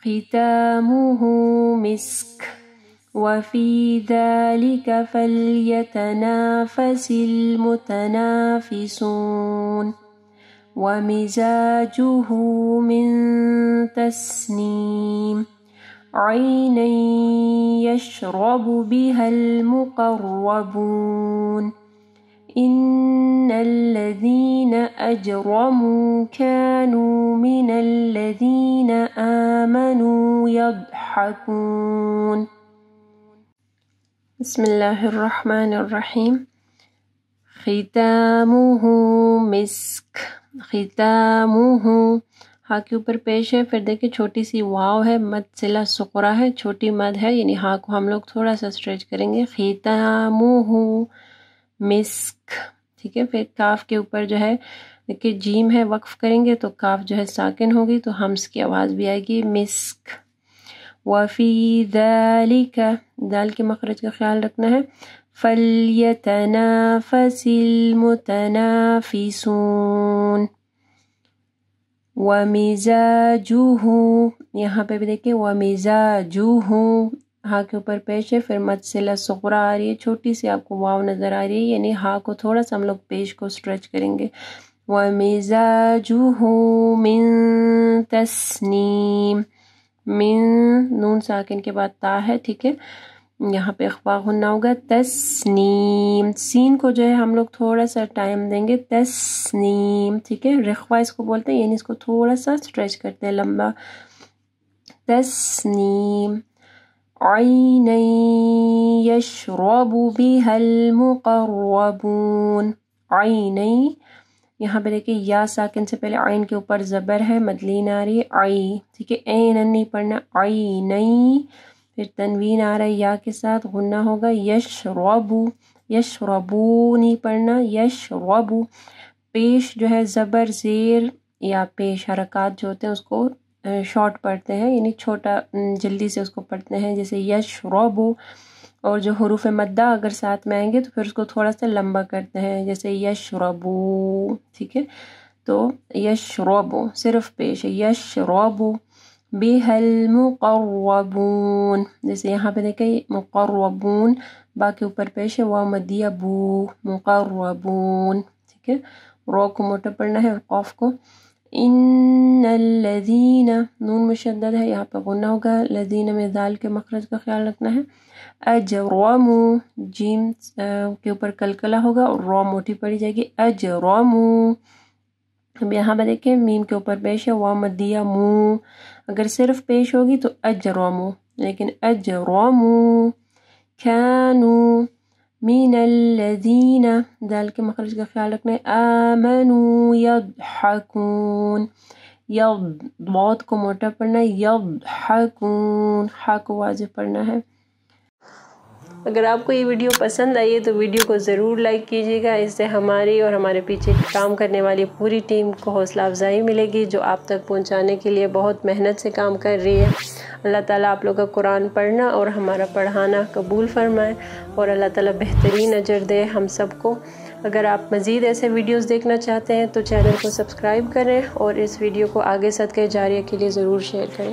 ختامه مسك وفي ذلك فليتنافس المتنافسون ومزاجه من تسنيم عينا يشرب بها المقربون إن الذين أجرموا كانوا من الذين آمنوا يضحكون بسم الله الرحمن الرحيم ختامه مسك ختامه ہاں کے اوپر پیش ہے، پھر دیکھیں چھوٹی سی واو ہے، مد صلہ سقرا ہے، چھوٹی مد ہے، یعنی ہاں کو ہم لوگ تھوڑا سا اسٹریچ کریں گے. ختامہ مسک، ٹھیک ہے. پھر کاف کے اوپر جو ہے دیکھیں جیم ہے، وقف کریں گے تو کاف جو ہے ساکن ہوگی تو ہمس کی آواز بھی آئے گی مسک. وفی ذالک، دال کے مخرج کا خیال رکھنا ہے. فلیتنافس المتنافسون ومزاجہ، یہاں پہ بھی دیکھیں ومزاجہ ہاں کے اوپر پیش ہے، پھر مد صلہ صغرا آ رہی ہے، چھوٹی سی آپ کو واو نظر آ رہی ہے، یعنی ہاں کو تھوڑا سا ہم لوگ پیش کو اسٹریچ کریں گے. ومزاجہ من تسنیم، من نون ساکن کے بعد تا ہے، ٹھیک ہے، یہاں پہ اخفا غنہ ہوگا. تسنیم، سین کو جو ہے ہم لوگ تھوڑا سا ٹائم دیں گے. تسنیم، ٹھیک ہے، رخوہ اس کو بولتے ہیں، یعنی اس کو تھوڑا سا اسٹریچ کرتے ہیں لمبا. تسنیم عینا یشرب بها المقربون، عینا، یہاں پہ دیکھیں یا ساکن سے پہلے عین کے اوپر زبر ہے، مدلین آ رہی ہے، عی، ٹھیک ہے، این نہیں پڑھنا، عینا، پھر تنوین آ رہا ہے یا کے ساتھ، غنہ ہوگا. یشرب، یشربو نہیں پڑھنا، یشرب، پیش جو ہے زبر زیر یا پیش حرکات جو ہوتے ہیں اس کو شارٹ پڑھتے ہیں، یعنی چھوٹا جلدی سے اس کو پڑھتے ہیں، جیسے یشرب. اور جو حروف مدہ اگر ساتھ میں آئیں گے تو پھر اس کو تھوڑا سا لمبا کرتے ہیں، جیسے یشربو، ٹھیک ہے. تو یشرب صرف پیش ہے. یشرب بها المقربون، جیسے یہاں پہ دیکھیں مقربون، با کے اوپر پیش ہے، واو مدیہ بو، مقربون، ٹھیک ہے. رو کو موٹا پڑھنا ہے اور قاف کو. ان الذین، نون مشدد ہے، یہاں پہ غنہ ہوگا. الذین میں دال کے مخرج کا خیال رکھنا ہے. اجرمو، جیم کے اوپر کلکلہ ہوگا اور رو موٹی پڑی جائے گی. اجرمو، اب یہاں پہ دیکھیں میم کے اوپر پیش ہے، واو مدیہ مو، اگر صرف پیش ہوگی تو اجرمو، لیکن اجرمو. کانو من الذین، دال کے مخرج کا خیال رکھنا ہے. آمنوا یضحکون، ضاد کو موٹا پڑھنا ہے، یضحکون، ہا کو واضح پڑھنا ہے. اگر آپ کو یہ ویڈیو پسند آئی ہے تو ویڈیو کو ضرور لائک کیجیے گا، اس سے ہماری اور ہمارے پیچھے کام کرنے والی پوری ٹیم کو حوصلہ افزائی ملے گی، جو آپ تک پہنچانے کے لیے بہت محنت سے کام کر رہی ہے. اللہ تعالیٰ آپ لوگ کا قرآن پڑھنا اور ہمارا پڑھانا قبول فرمائے، اور اللہ تعالیٰ بہترین اجر دے ہم سب کو. اگر آپ مزید ایسے ویڈیوز دیکھنا چاہتے ہیں تو چینل کو سبسکرائب کریں اور اس ویڈیو کو آگے صدقہ جاریہ کے لیے ضرور شیئر کریں.